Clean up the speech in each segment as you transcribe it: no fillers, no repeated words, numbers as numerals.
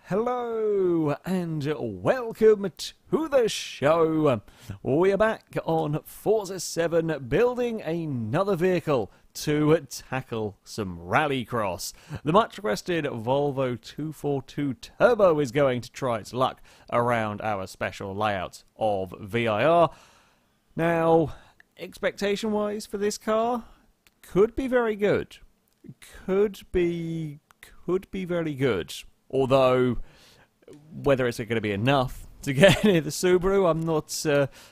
Hello and welcome to the show. We are back on Forza 7 building another vehicle to tackle some Rallycross. The much requested Volvo 242 Turbo is going to try its luck around our special layout of VIR. Now, expectation wise for this car, could be very good. Could be very good. Although, whether it's going to be enough to get near the Subaru, I'm not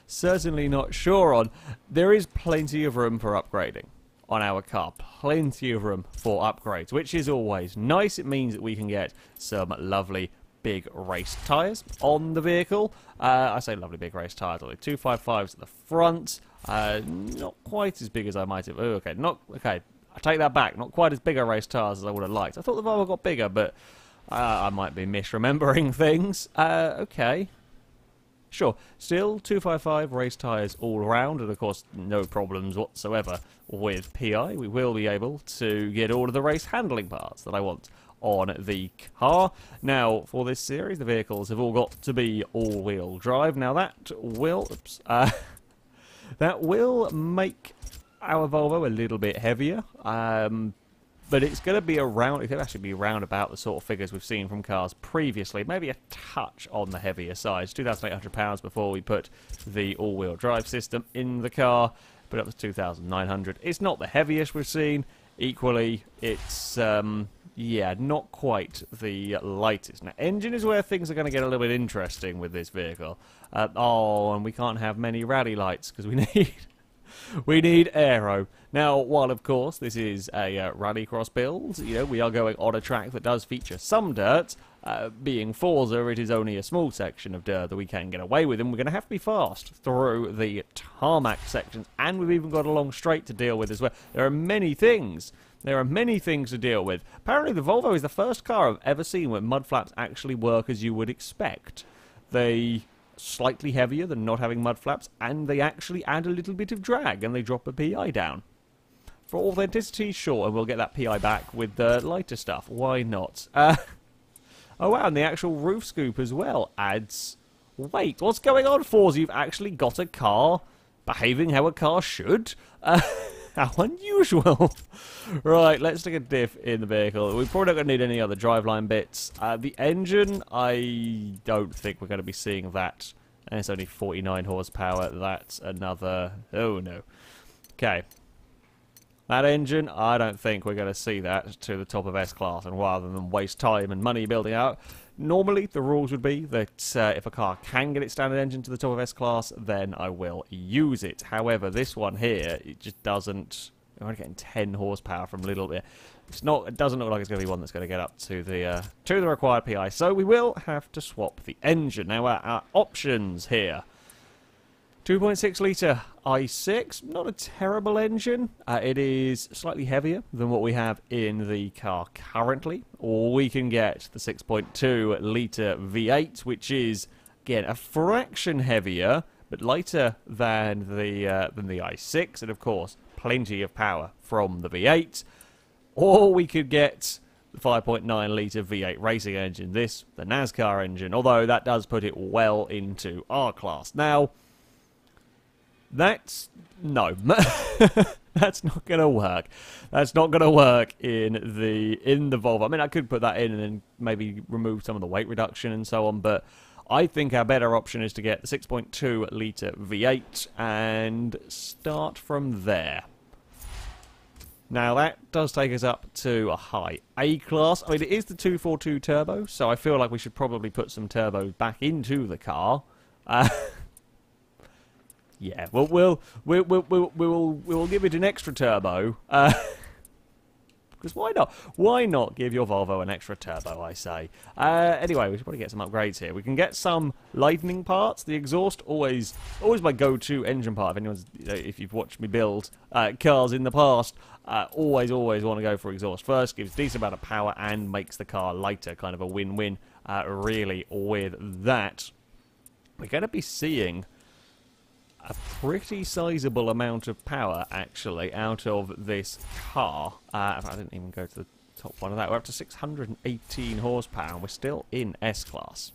certainly not sure on. There is plenty of room for upgrading on our car. Plenty of room for upgrades, which is always nice. It means that we can get some lovely big race tyres on the vehicle. I say lovely big race tyres, only 255s at the front. Not quite as big as I might have. Oh, okay, okay. I take that back. Not quite as big a race tyres as I would have liked. I thought the Volvo got bigger, but I might be misremembering things. Okay. Sure. Still 255 race tyres all around, and of course no problems whatsoever with PI. We will be able to get all of the race handling parts that I want on the car. Now, for this series, the vehicles have all got to be all-wheel drive. Now that will, that will make our Volvo a little bit heavier. But it's going to be around, it could actually be around about the sort of figures we've seen from cars previously. Maybe a touch on the heavier side. £2,800 before we put the all-wheel drive system in the car. Put up to £2,900. It's not the heaviest we've seen. Equally, it's, yeah, not quite the lightest. Now, engine is where things are going to get a little bit interesting with this vehicle. Oh, and we can't have many rally lights because we need aero. Now, while of course this is a Rallycross build, you know, we are going on a track that does feature some dirt. Being Forza, it is only a small section of dirt that we can get away with, and we're going to have to be fast through the tarmac sections, and we've even got a long straight to deal with as well. There are many things. There are many things to deal with. Apparently the Volvo is the first car I've ever seen where mud flaps actually work as you would expect. They slightly heavier than not having mud flaps, and they actually add a little bit of drag, and they drop a PI down. For authenticity, sure, and we'll get that PI back with the lighter stuff. Why not? Oh wow, and the actual roof scoop as well adds weight. What's going on, Forza? You've actually got a car behaving how a car should? How unusual. Right, let's stick a diff in the vehicle. We're probably not going to need any other driveline bits. The engine, I don't think we're going to be seeing that. And it's only 49 horsepower. That's another... Oh, no. Okay. That engine, I don't think we're going to see that to the top of S-Class. And rather than waste time and money building out, normally the rules would be that if a car can get its standard engine to the top of S-Class, then I will use it. However, this one here, it just doesn't... We're only getting 10 horsepower from little bit. It's not. It doesn't look like it's going to be one that's going to get up to the required PI. So we will have to swap the engine. Now our options here: 2.6 litre i6, not a terrible engine. It is slightly heavier than what we have in the car currently. Or we can get the 6.2 litre V8, which is again a fraction heavier but lighter than the i6, and of course plenty of power from the V8. Or we could get the 5.9 litre V8 racing engine, the NASCAR engine, although that does put it well into R class. Now, no, that's not going to work. That's not going to work in the Volvo. I mean, I could put that in and then maybe remove some of the weight reduction and so on, but I think our better option is to get the 6.2 litre V8 and start from there. Now that does take us up to a high A class. I mean, it is the 242 turbo, so I feel like we should probably put some turbo back into the car. Yeah, we'll give it an extra turbo. Because why not? Why not give your Volvo an extra turbo, I say. Anyway, we should probably get some upgrades here. We can get some lightning parts. The exhaust, always my go-to engine part. If you've watched me build cars in the past, always want to go for exhaust first. Gives a decent amount of power and makes the car lighter. Kind of a win-win, really, with that. We're going to be seeing a pretty sizable amount of power, actually, out of this car. I didn't even go to the top one of that. We're up to 618 horsepower, and we're still in S-Class.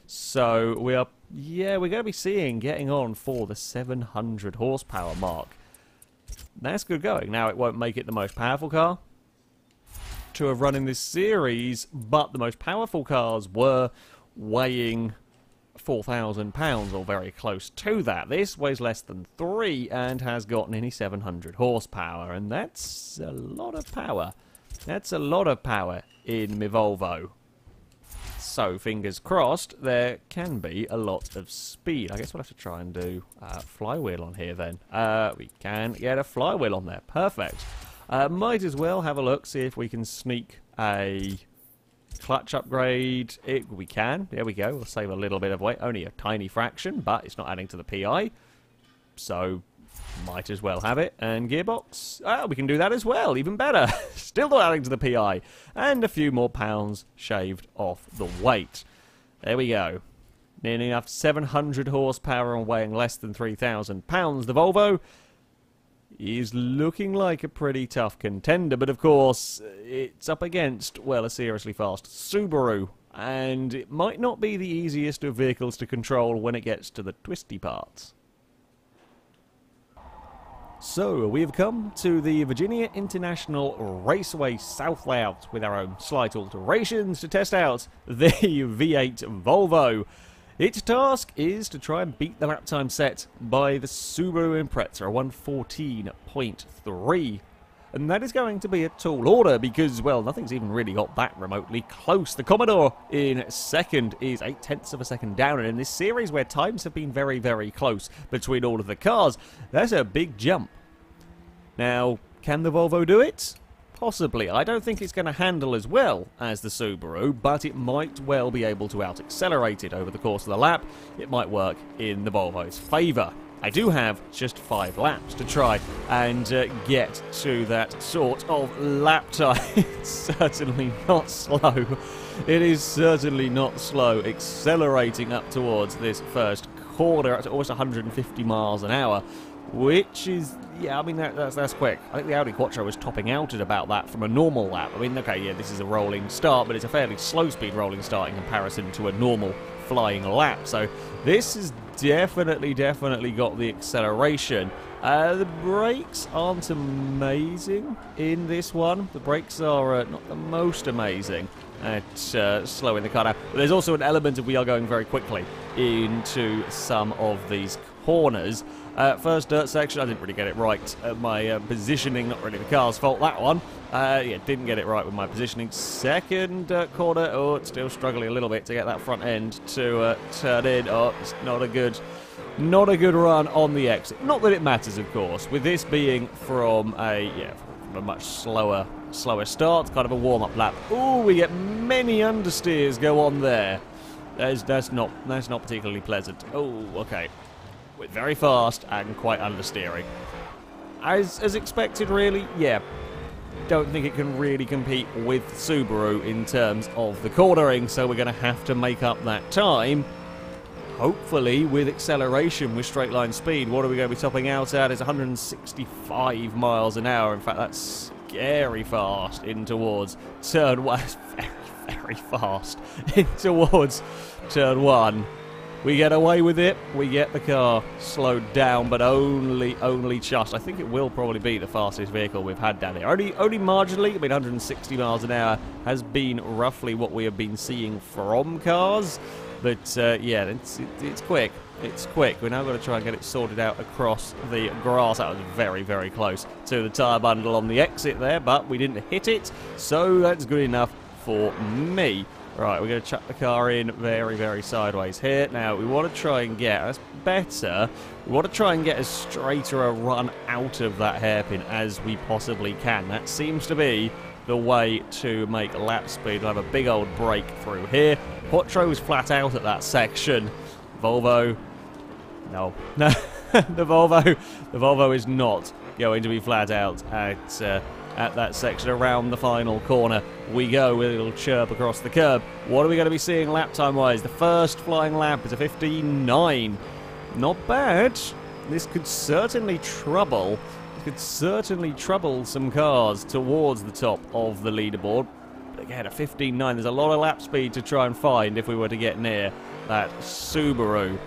So we are, yeah, we're going to be getting on for the 700 horsepower mark. That's good going. Now, it won't make it the most powerful car to have run in this series, but the most powerful cars were weighing 4,000 pounds or very close to that. This weighs less than 3 and has got nearly 700 horsepower, and that's a lot of power. That's a lot of power in my Volvo. So, fingers crossed, there can be a lot of speed. I guess we'll have to try and do flywheel on here then. We can get a flywheel on there. Perfect. Might as well have a look, see if we can sneak a clutch upgrade. We can. There we go. We'll save a little bit of weight. Only a tiny fraction, but it's not adding to the PI. So, might as well have it. And gearbox. We can do that as well. Even better. Still not adding to the PI. And a few more pounds shaved off the weight. There we go. Nearly enough 700 horsepower and weighing less than 3,000 pounds. The Volvo is looking like a pretty tough contender, but of course, it's up against, well, a seriously fast Subaru, and it might not be the easiest of vehicles to control when it gets to the twisty parts. So, we have come to the Virginia International Raceway South layout with our own slight alterations to test out the V8 Volvo. Its task is to try and beat the lap time set by the Subaru Impreza 114.3. And that is going to be a tall order because, well, nothing's even really got that remotely close. The Commodore in second is 0.8 of a second down, and in this series where times have been very, very close between all of the cars, that's a big jump. Now, can the Volvo do it? Possibly. I don't think it's going to handle as well as the Subaru, but it might well be able to out-accelerate it over the course of the lap. It might work in the Volvo's favour. I do have just 5 laps to try and get to that sort of lap time. It's certainly not slow. It is certainly not slow accelerating up towards this first corner at almost 150 miles an hour, which is, yeah, I mean, that's quick. I think the Audi Quattro was topping out at about that from a normal lap. I mean, okay, yeah, this is a rolling start, but it's a fairly slow-speed rolling start in comparison to a normal flying lap. So this has definitely got the acceleration. The brakes aren't amazing in this one. The brakes are not the most amazing at slowing the car down. But there's also an element of we are going very quickly into some of these corners. First dirt section, I didn't really get it right. My positioning, not really the car's fault, that one. Yeah, didn't get it right with my positioning. Second corner, oh, it's still struggling a little bit to get that front end to turn in. Oh, it's not a good run on the exit. Not that it matters, of course. With this being from a much slower start, kind of a warm-up lap. Oh, we get many understeers go on there. That's not particularly pleasant. Oh, okay. Very fast and quite understeering. As expected, really, yeah. Don't think it can really compete with Subaru in terms of the cornering, so we're going to have to make up that time. Hopefully, with acceleration, with straight line speed. What are we going to be topping out at? It's 165 miles an hour. In fact, that's scary fast in towards turn 1. Very fast in towards turn 1. We get away with it. We get the car slowed down, but only just. I think it will probably be the fastest vehicle we've had down here. Only marginally. I mean, 160 miles an hour has been roughly what we have been seeing from cars. But, yeah, it's quick. It's quick. We're now going to try and get it sorted out across the grass. That was very, very close to the tyre bundle on the exit there, but we didn't hit it, so that's good enough for me. Right, we're going to chuck the car in very, very sideways here. Now, we want to try and get, that's better, we want to try and get as straighter a run out of that hairpin as we possibly can. That seems to be the way to make lap speed. We'll have a big old break through here. Quattro's flat out at that section. Volvo, no. the Volvo is not going to be flat out at that section. Around the final corner we go with a little chirp across the curb. What are we going to be seeing lap time wise? The first flying lap is a 15.9. Not bad. This could certainly trouble could certainly trouble some cars towards the top of the leaderboard. But again, a 15.9, there's a lot of lap speed to try and find if we were to get near that Subaru.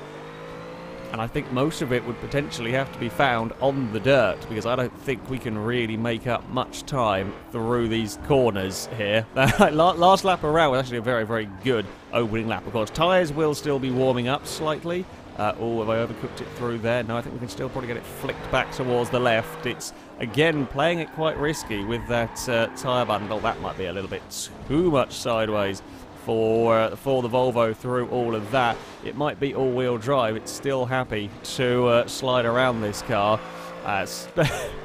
And I think most of it would potentially have to be found on the dirt, because I don't think we can really make up much time through these corners here. Last lap around was actually a very, very good opening lap. Of course, tyres will still be warming up slightly. Oh, have I overcooked it through there? No, I think we can still probably get it flicked back towards the left. It's, again, playing it quite risky with that tyre bundle. That might be a little bit too much sideways for the Volvo through all of that. It might be all-wheel drive. It's still happy to slide around this car.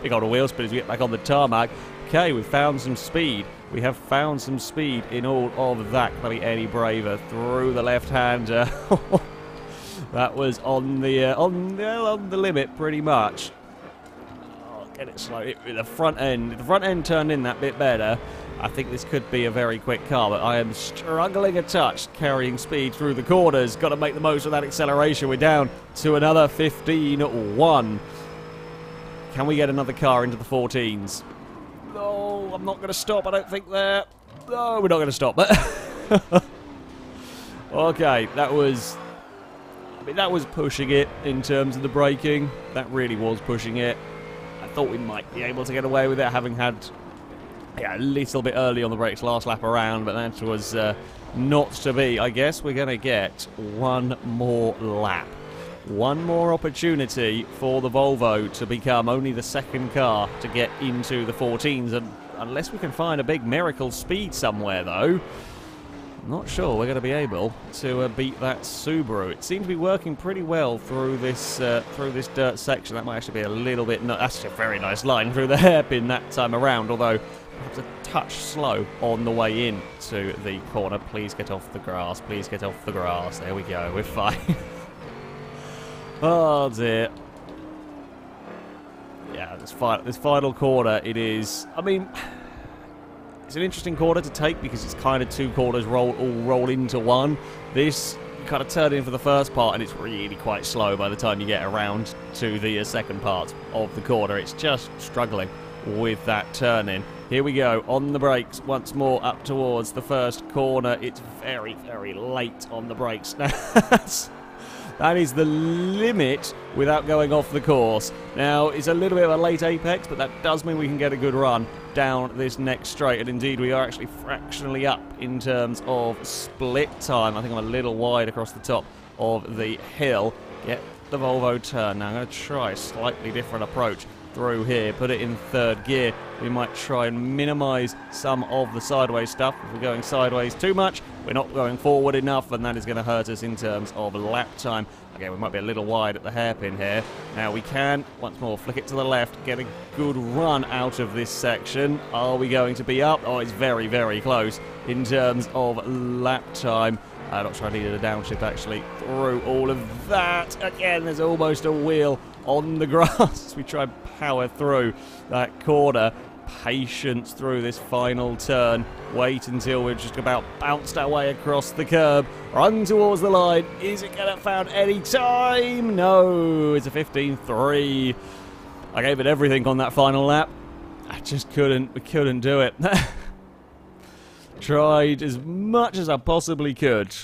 Big old wheel spin as we get back on the tarmac. Okay, we've found some speed. We have found some speed in all of that. Can I be any braver through the left-hander? That was on the limit, pretty much. Oh, get it slow. The front end turned in that bit better. I think this could be a very quick car, but I am struggling a touch carrying speed through the corners. Got to make the most of that acceleration. We're down to another 15.1. Can we get another car into the 14s? No, I'm not going to stop, I don't think there. No, we're not going to stop. Okay, that was pushing it in terms of the braking. That really was pushing it. I thought we might be able to get away with it, having had a little bit early on the brakes last lap around, but that was not to be. I guess we're going to get one more lap. One more opportunity for the Volvo to become only the second car to get into the 14s, and unless we can find a big miracle speed somewhere, though, I'm not sure we're going to be able to beat that Subaru. It seems to be working pretty well through this dirt section. That might actually be a little bit... that's a very nice line through the hairpin that time around, although perhaps a touch slow on the way in to the corner. Please get off the grass. Please get off the grass. There we go. We're fine. Oh, dear. Yeah, this final corner, it is... I mean... It's an interesting corner to take because it's kind of two corners all roll into one. This, you kind of turn in for the first part and it's really quite slow by the time you get around to the second part of the corner. It's just struggling with that turn in. Here we go, on the brakes once more up towards the first corner. It's very, very late on the brakes. That is the limit without going off the course. Now, it's a little bit of a late apex, but that does mean we can get a good run down this next straight. And indeed, we are actually fractionally up in terms of split time. I think I'm a little wide across the top of the hill. Get the Volvo turn. Now, I'm going to try a slightly different approach through here. Put it in third gear. We might try and minimise some of the sideways stuff. If we're going sideways too much, we're not going forward enough, and that is going to hurt us in terms of lap time. Again, we might be a little wide at the hairpin here. Now we can, once more, flick it to the left, get a good run out of this section. Are we going to be up? Oh, it's very, very close in terms of lap time. Not sure I needed a downshift, actually, through all of that. Again, there's almost a wheel on the grass as we try and power through that corner. Patience through this final turn. Wait until we've just about bounced our way across the curb. Run towards the line. Is it going to found any time? No, it's a 15.3. I gave it everything on that final lap. I just couldn't. We couldn't do it. Tried as much as I possibly could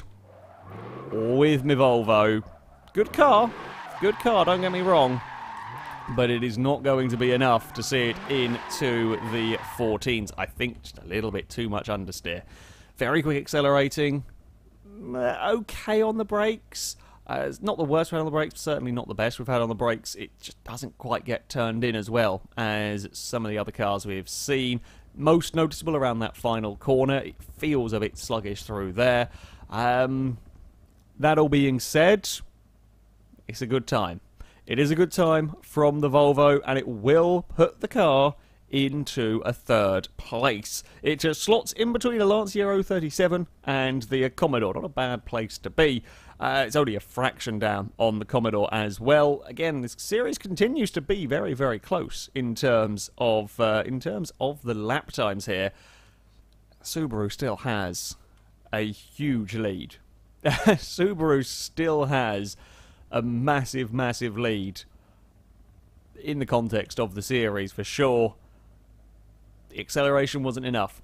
with my Volvo. Good car, don't get me wrong, but it is not going to be enough to see it into the 14s. I think just a little bit too much understeer. Very quick accelerating, okay on the brakes. It's not the worst we've had on the brakes, but certainly not the best we've had on the brakes. It just doesn't quite get turned in as well as some of the other cars we've seen. Most noticeable around that final corner. It feels a bit sluggish through there. That all being said, it's a good time. It is a good time from the Volvo, and it will put the car into a third place. It just slots in between a Lancia 037 and the Commodore. Not a bad place to be. It's only a fraction down on the Commodore as well. Again, this series continues to be very, very close in terms of the lap times here. Subaru still has a huge lead. Subaru still has a massive, massive lead. in the context of the series, for sure, the acceleration wasn't enough.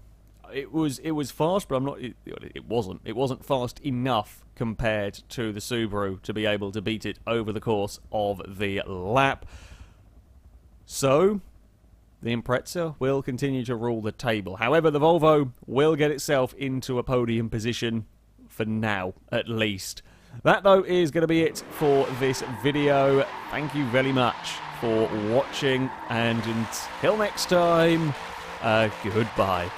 It was fast, but it wasn't fast enough compared to the Subaru to be able to beat it over the course of the lap. So the Impreza will continue to rule the table. However, the Volvo will get itself into a podium position, for now at least. That, though, is going to be it for this video. Thank you very much for watching, and until next time, goodbye.